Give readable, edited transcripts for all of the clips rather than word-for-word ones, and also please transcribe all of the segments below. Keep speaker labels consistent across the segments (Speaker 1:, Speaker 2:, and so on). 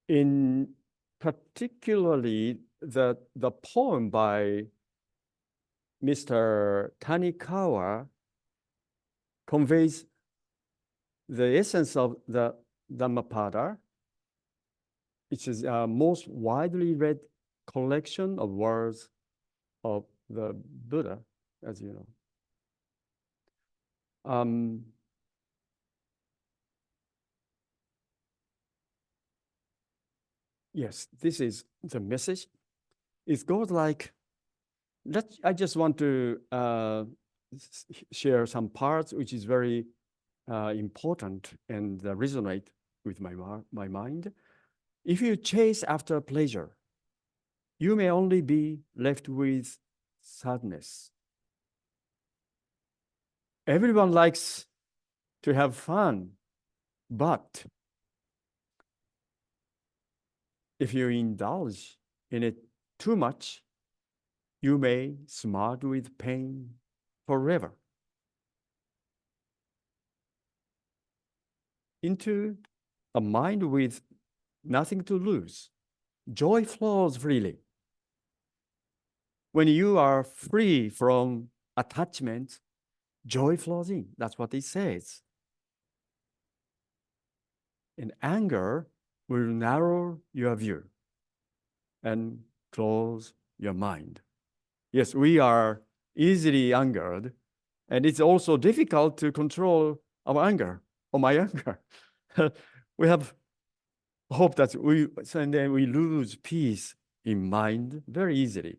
Speaker 1: In particularly the poem by Mr. Tanikawa conveys the essence of the Dhammapada, which is a most widely read collection of words of the Buddha, as you know. Yes, this is the message. It goes like, I just want to share some parts which is very important and resonate with my mind. If you chase after pleasure, you may only be left with sadness. Everyone likes to have fun, but if you indulge in it too much, you may smart with pain forever. Into a mind with nothing to lose, joy flows freely. When you are free from attachment, joy flows in. That's what it says. And anger will narrow your view and close your mind. Yes, we are easily angered, and it's also difficult to control our anger or my anger. We have hope that and then we lose peace in mind very easily.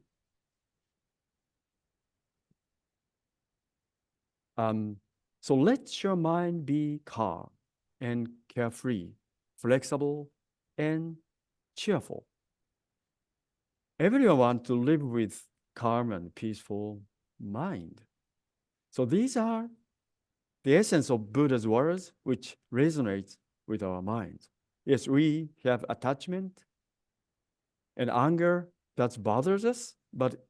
Speaker 1: So let your mind be calm and carefree, flexible and cheerful. Everyone wants to live with calm and peaceful mind. So these are the essence of Buddha's words, which resonates with our minds. Yes, we have attachment and anger that bothers us, but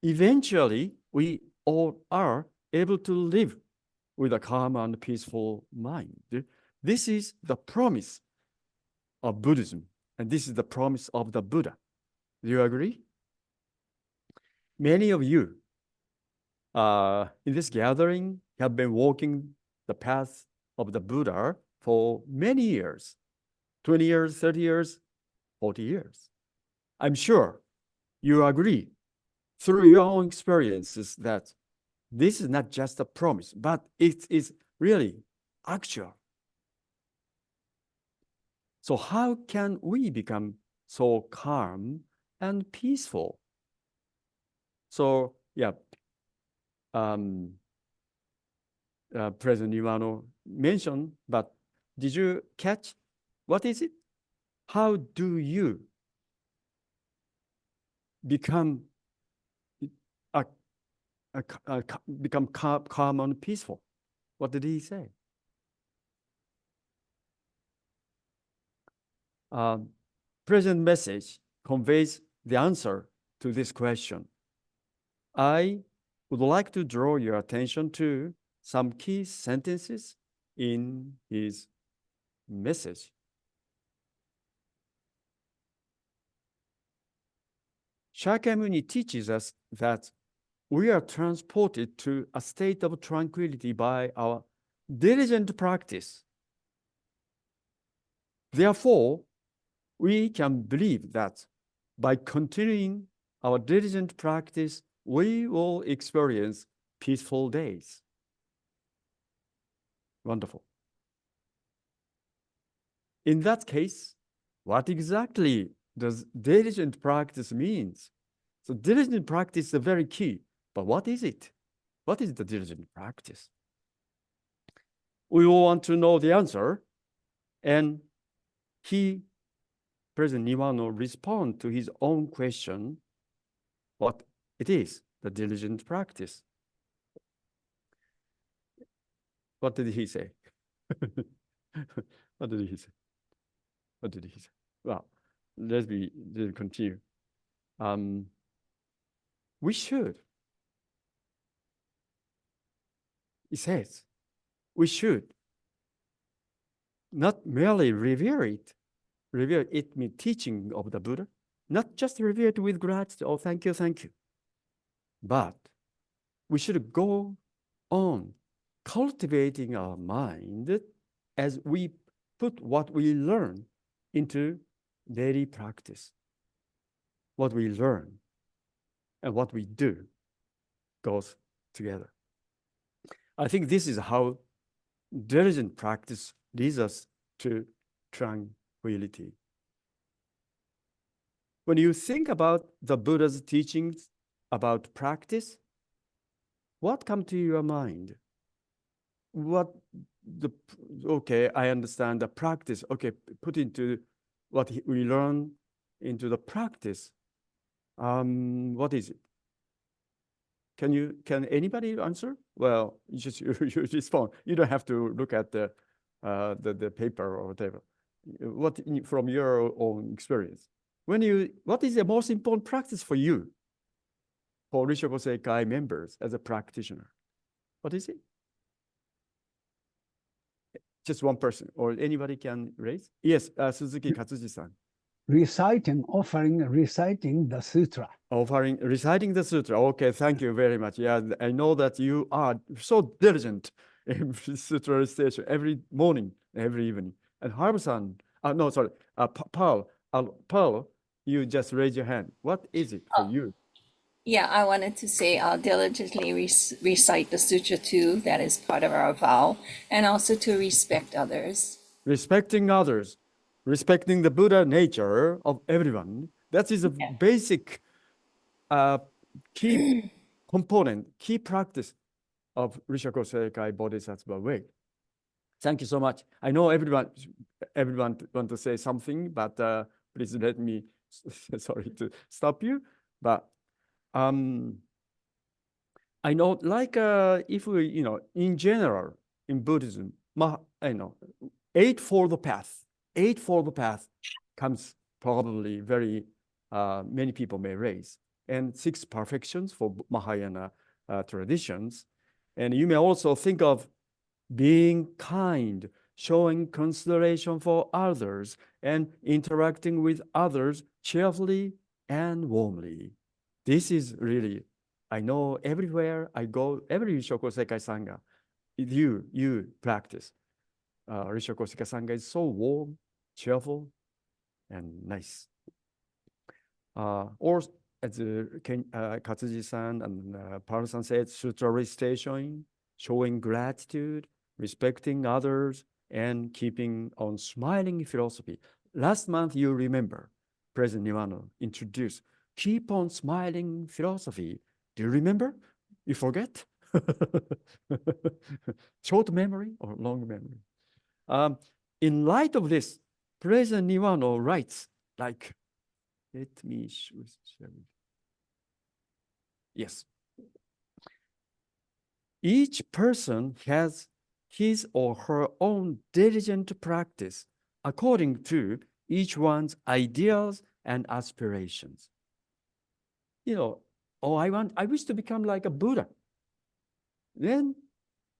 Speaker 1: eventually we all are able to live with a calm and peaceful mind. This is the promise of Buddhism, and this is the promise of the Buddha. Do you agree? Many of you in this gathering have been walking the path of the Buddha for many years, 20 years, 30 years, 40 years. I'm sure you agree through your own experiences that this is not just a promise, but it is really actual. So how can we become so calm and peaceful? So yeah, President Iwano mentioned, but did you catch what is it? How do you become become calm and peaceful? What did he say? Present message conveys the answer to this question. I would like to draw your attention to some key sentences in his message. Shakyamuni teaches us that we are transported to a state of tranquility by our diligent practice. Therefore, we can believe that by continuing our diligent practice, we will experience peaceful days. Wonderful. In that case, what exactly does diligent practice means? So diligent practice is very key, but what is it? What is the diligent practice? We all want to know the answer, and President Niwano, respond to his own question, what it is, the diligent practice. What did he say? What did he say? What did he say? Well, let's continue. We should. It says, we should not merely revere it, revere it means teaching of the Buddha, not just revere it with gratitude, oh, thank you, but we should go on cultivating our mind as we put what we learn into daily practice. What we learn and what we do goes together. I think this is how diligent practice leads us to tranquility. When you think about the Buddha's teachings about practice, what comes to your mind? Okay, I understand the practice. Okay, put into what we learn into the practice. What is it? Can anybody answer? Well, you respond. You don't have to look at the paper or whatever. What from your own experience? What is the most important practice for you, for Rishoku Seikai members as a practitioner? What is it? Just one person, or anybody can raise? Yes, Suzuki Katsuji-san.
Speaker 2: Reciting the sutra.
Speaker 1: Reciting the sutra. Okay, thank you very much. Yeah, I know that you are so diligent in sutra recitation every morning, every evening. And Harb-san, no, sorry, Paul, you just raise your hand. What is it for you?
Speaker 3: Yeah, I wanted to say I'll diligently recite the sutra too. That is part of our vow, and also to respect others.
Speaker 1: Respecting others, respecting the Buddha nature of everyone. That is a basic key component, key practice of Rishoku Seikai Bodhisattva way. Thank you so much. I know everyone want to say something, but please let me, sorry to stop you. But I know, like if we, in general, in Buddhism, Eightfold Path comes probably very, many people may raise, and 6 perfections for Mahayana traditions. And you may also think of being kind, showing consideration for others, and interacting with others cheerfully and warmly. This is really, I know everywhere I go, every Rishoku Seikai Sangha, you practice. Rishoku Seikai Sangha is so warm, cheerful, and nice. Or as Katsuji-san and Paul-san said, sutra recitation, showing gratitude, respecting others, and keeping on smiling philosophy. Last month, you remember, President Niwano introduced keep on smiling philosophy. Do you remember? You forget? Short memory or long memory? In light of this, President Niwano writes, like, let me share. Yes. Each person has his or her own diligent practice according to each one's ideals and aspirations. I wish to become like a Buddha. Then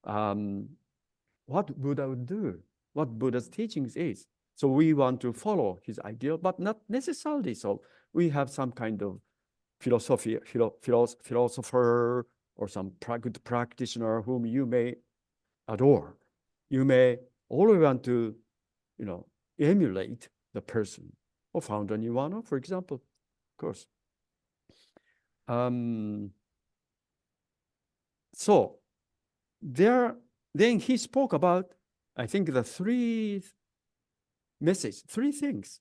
Speaker 1: what Buddha would do, what Buddha's teachings is. So we want to follow his ideal, but not necessarily so. We have some kind of philosopher or some good practitioner whom you may adore. You may always want to, emulate the person or Founder Niwano, for example, of course. So then he spoke about, I think, the 3 things,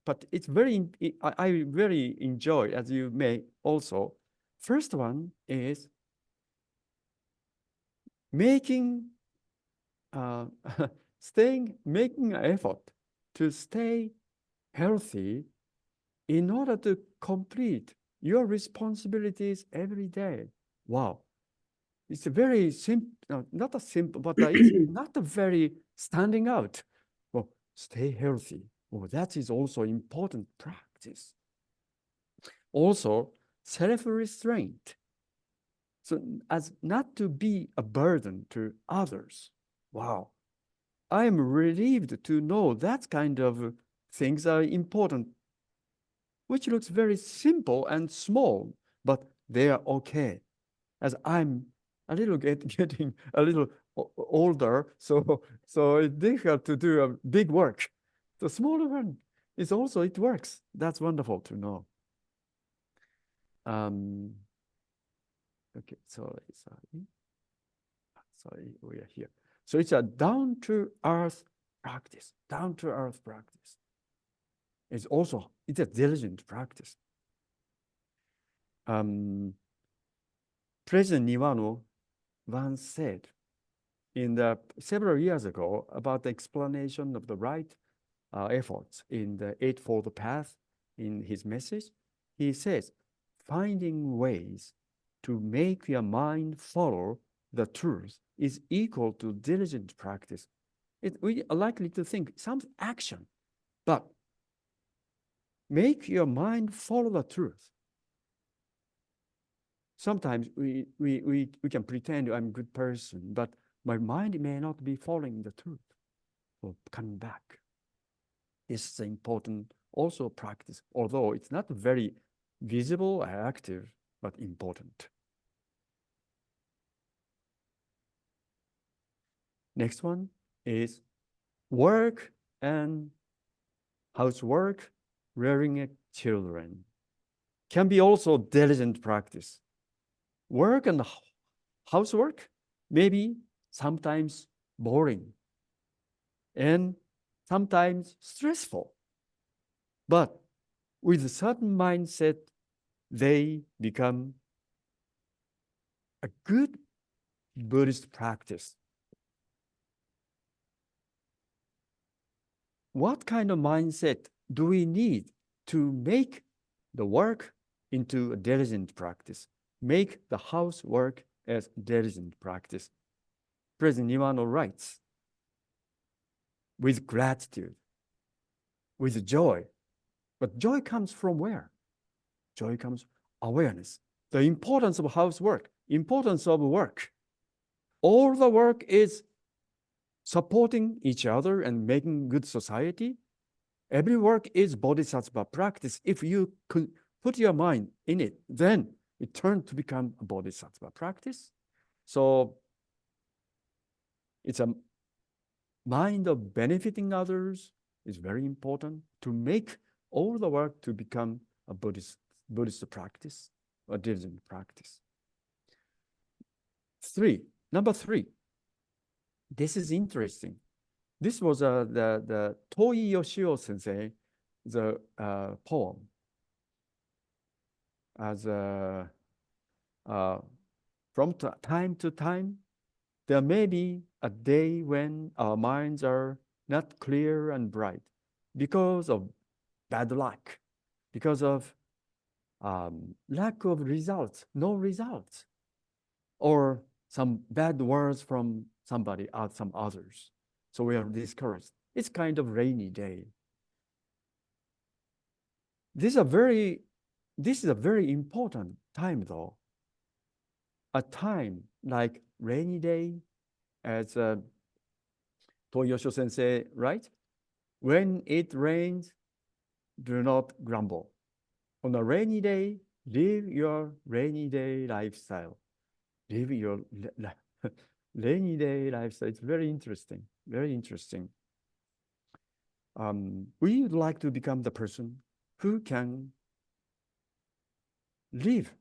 Speaker 1: but it's I very enjoy, as you may also. First one is making an effort to stay healthy in order to complete your responsibilities every day. Wow. It's a very simple, not a simple, but it's not a very standing out. Well, stay healthy. Well, that is also important practice. Also, self-restraint. So as not to be a burden to others. Wow. I am relieved to know that kind of things are important, which looks very simple and small, but they are okay. As I'm a little getting a little older, so it's difficult to do a big work. The smaller one is also, it works. That's wonderful to know. Okay, sorry, we are here. So it's a down-to-earth practice, down-to-earth practice. It's a diligent practice. President Niwano once said several years ago about the explanation of the right efforts in the Eightfold Path in his message. He says, finding ways to make your mind follow the truth is equal to diligent practice. We are likely to think some action, but make your mind follow the truth. Sometimes we can pretend I'm a good person, but my mind may not be following the truth or coming back. This is important also practice, although it's not very visible or active, but important. Next one is work and housework, rearing children. Can be also diligent practice. Work and housework may be sometimes boring and sometimes stressful, but with a certain mindset, they become a good Buddhist practice. What kind of mindset do we need to make the work into a diligent practice? Make the housework as diligent practice. President Niwano writes, with gratitude, with joy. But joy comes from where? Joy comes awareness. The importance of housework, importance of work. All the work is supporting each other and making good society. Every work is bodhisattva practice. If you could put your mind in it, then it turns to become a bodhisattva practice. So it's a mind of benefiting others is very important to make all the work to become a Buddhist practice, a diligent practice. Number three. This is interesting. This was the Toi Yoshio sensei, the poem. As from time to time, there may be a day when our minds are not clear and bright because of bad luck, because of lack of results, no results, or some bad words from somebody or some others. So we are discouraged. It's kind of rainy day. This is a very important time though. A time like rainy day, as Toyosho sensei, right? When it rains, do not grumble. On a rainy day, live your rainy day lifestyle. Live your rainy day lifestyle. It's very interesting, very interesting. We would like to become the person who can live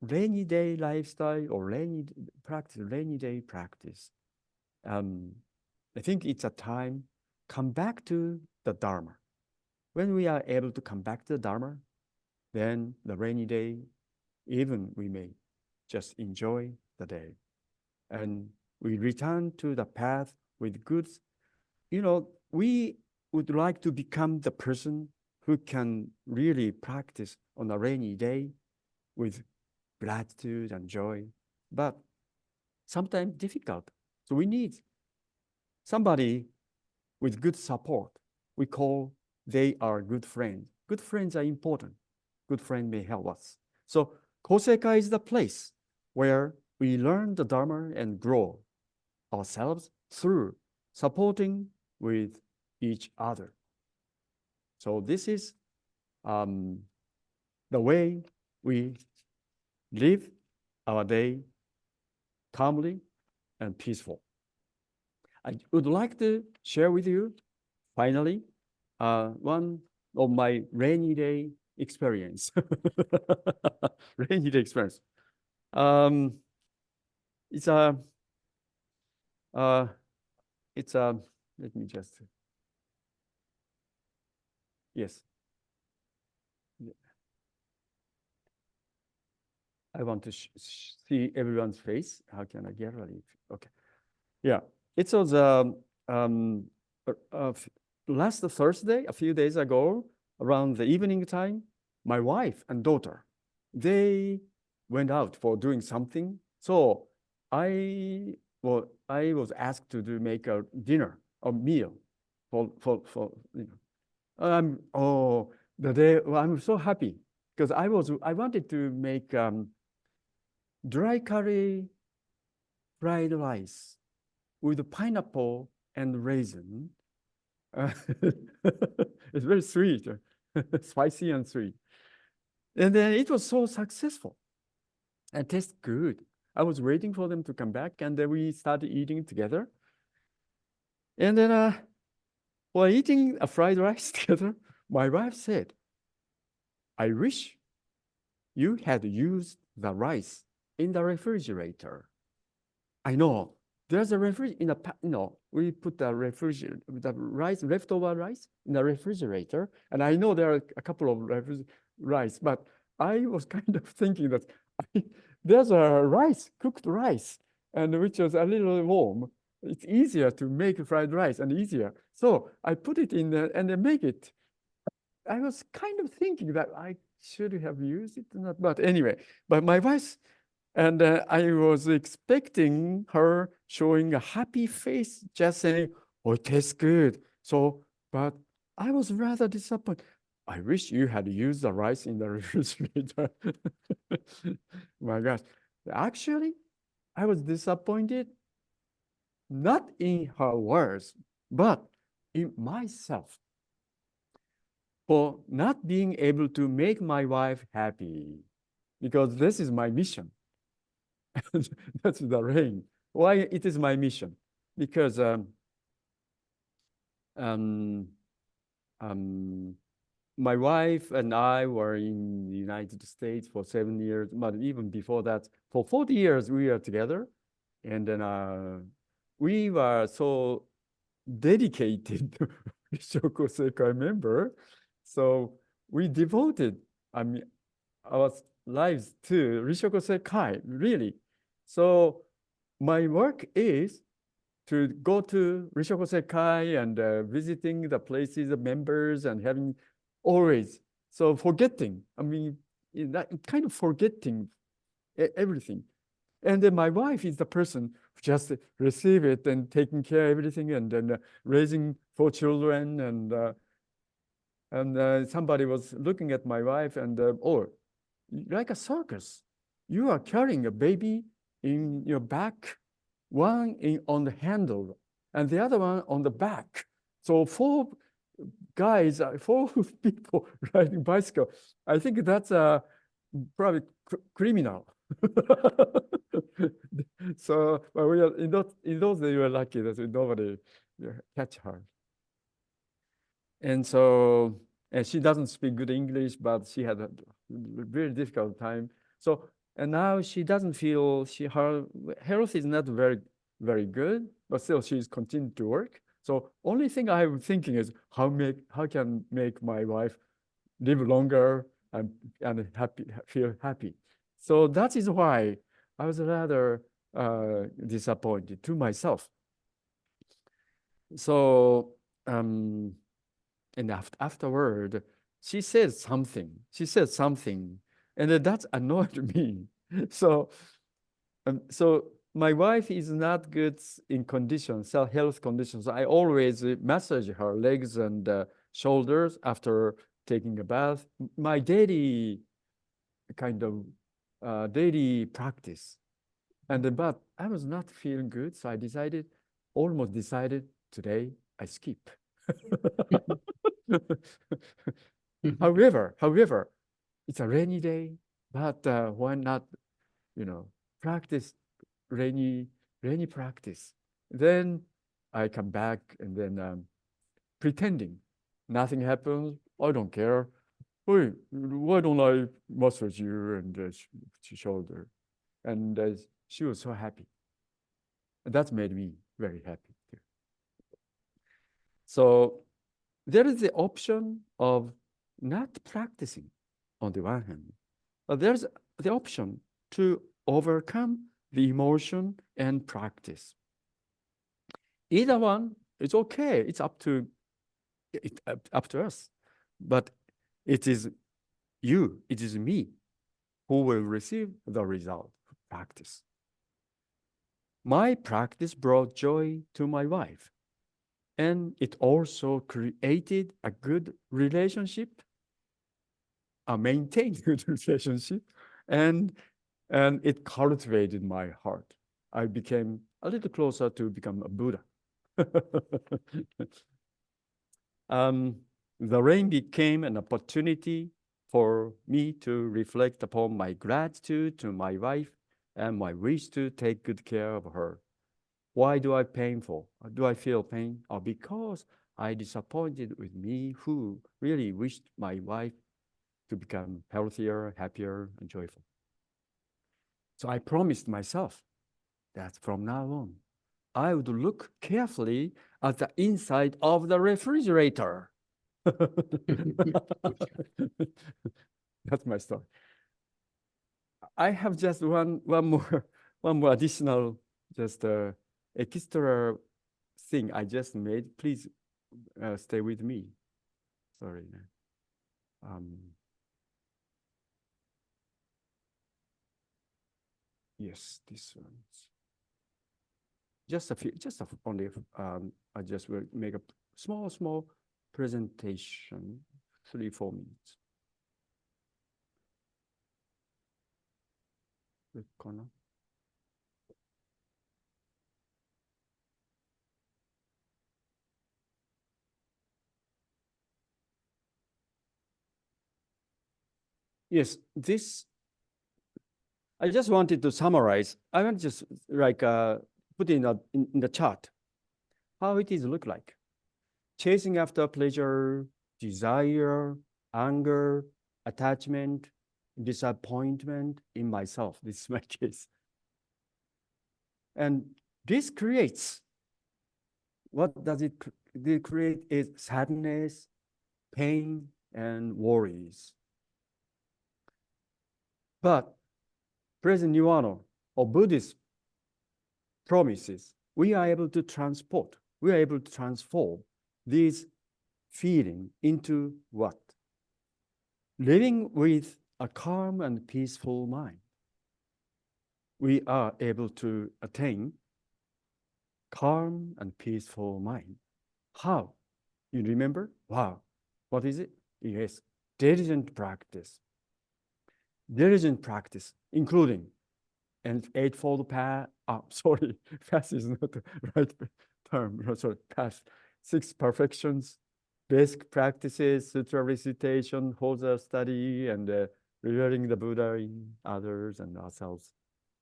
Speaker 1: rainy day lifestyle or rainy day practice. I think it's a time, come back to the Dharma. When we are able to come back to the Dharma, then the rainy day, even we may just enjoy the day. And we return to the path with good. We would like to become the person who can really practice on a rainy day with gratitude and joy, but sometimes difficult. So we need somebody with good support. We call they are good friends. Good friends are important. Good friend may help us. So Koseikai is the place where we learn the Dharma and grow ourselves through supporting with each other. So this is the way we live our day calmly and peaceful. I would like to share with you, finally, one of my rainy day experience. Rainy day experience. It's a, let me just, yes. I want to see everyone's face. How can I get ready? Okay. Yeah, it was last Thursday, a few days ago, around the evening time, my wife and daughter, they went out for doing something. So I was asked to make a dinner, a meal for you know. I'm so happy because I wanted to make dry curry fried rice with pineapple and raisin. It's very sweet, spicy and sweet. And then it was so successful and tastes good. I was waiting for them to come back, and then we started eating together. And then while eating a fried rice together, my wife said, "I wish you had used the rice in the refrigerator." I know there's a refrigerator we put the rice, leftover rice in the refrigerator. And I know there are a couple of rice, but I was kind of thinking that there's a cooked rice, and which was a little warm. It's easier to make fried rice and easier. So I put it in there and then make it. I was kind of thinking that I should have used it or not, but anyway, but my wife, and I was expecting her showing a happy face, just saying, "Oh, it tastes good." So, but I was rather disappointed. I wish you had used the rice in the refrigerator. My gosh. Actually, I was disappointed, not in her words, but in myself for not being able to make my wife happy, because this is my mission. That's the rain. Why it is my mission? Because my wife and I were in the United States for 7 years, but even before that, for 40 years we were together. And then we were so dedicated to Rishoko Sekai member. So we devoted, our lives to Rishoko Sekai, really. So my work is to go to Rishoko Sekai and visiting the places, the members, and having always, so forgetting, kind of forgetting everything. And then my wife is the person who just receive it and taking care of everything, and then raising 4 children. And somebody was looking at my wife and, oh, like a circus. You are carrying a baby in your back, one on the handle and the other one on the back. So 4 guys, 4 people riding bicycle. I think that's probably criminal. So but we are in those days we were lucky that nobody catch her. And so, and she doesn't speak good English, but she had a very difficult time. So, and now she doesn't feel, her health is not very good, but still she's continuing to work. So only thing I'm thinking is how can make my wife live longer and feel happy. So that is why I was rather disappointed to myself. So, and afterward, she said something. And that annoyed me. So, so my wife is not good in conditions, health conditions. I always massage her legs and shoulders after taking a bath. My daily kind of daily practice. But I was not feeling good, so I almost decided today I skip. However, it's a rainy day, but why not, practice rainy practice? Then I come back and then pretending nothing happens. I don't care. Hey, why don't I massage you and shoulder? And she was so happy. And that made me very happy too. So there is the option of not practicing on the one hand, but there's the option to overcome the emotion and practice. Either one is okay. It's up to us. But it is you, it is me who will receive the result of practice. My practice brought joy to my wife, and it also created a good relationship, a maintained good relationship, and it cultivated my heart. I became a little closer to become a Buddha. The rain became an opportunity for me to reflect upon my gratitude to my wife and my wish to take good care of her. Why do I painful? Do I feel pain? Or because I disappointed with me who really wished my wife to become healthier, happier, and joyful. So I promised myself that from now on, I would look carefully at the inside of the refrigerator. That's my story. I have just one more additional just extra thing I just made. Please stay with me. Sorry. Yes, this one. Just a few, only. I just will make a small presentation, 3-4 minutes. Yes, this, I just wanted to summarize. I want to just like put in the chart how it is look like. Chasing after pleasure, desire, anger, attachment, disappointment in myself. This is my case. And this creates, what does it create is sadness, pain, and worries. But present Nirvana or Buddhist promises, we are able to transform these feeling into what? Living with a calm and peaceful mind. We are able to attain calm and peaceful mind. How? You remember? Wow. What is it? Yes, diligent practice. Diligent practice, including and eightfold path. Sorry, path is not the right term. Sorry, path. 6 perfections, basic practices, sutra recitation, Hoza study, and revering the Buddha in others and ourselves.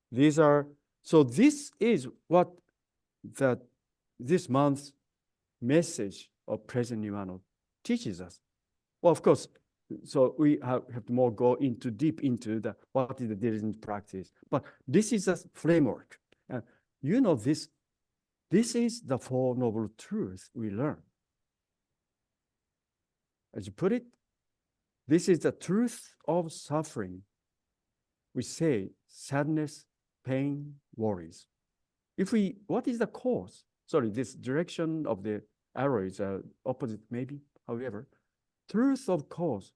Speaker 1: These are, so this is what this month's message of present Nirvana teaches us. Well, of course, so we have to more go deep into what is the diligent practice. But this is a framework. And this is the Four Noble Truths we learn. As you put it, this is the truth of suffering. We say sadness, pain, worries. What is the cause? Sorry, this direction of the arrow is opposite maybe, however. Truth of cause,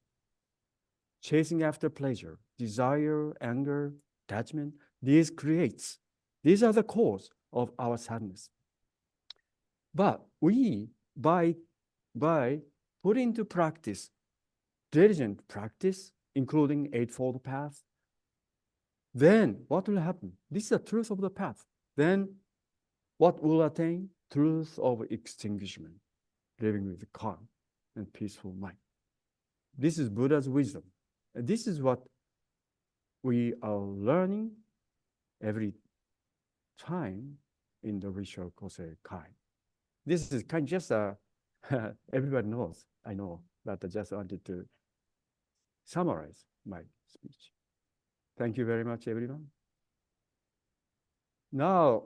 Speaker 1: chasing after pleasure, desire, anger, attachment, these are the cause of our sadness. But we, by putting into practice, diligent practice, including Eightfold Path, then what will happen? This is the truth of the path. Then what will attain? Truth of extinguishment, living with calm. and peaceful mind. This is Buddha's wisdom. And this is what we are learning every time in the ritual Kosei Kai. This is kind of just everybody knows, I know, but I just wanted to summarize my speech. Thank you very much, everyone. Now,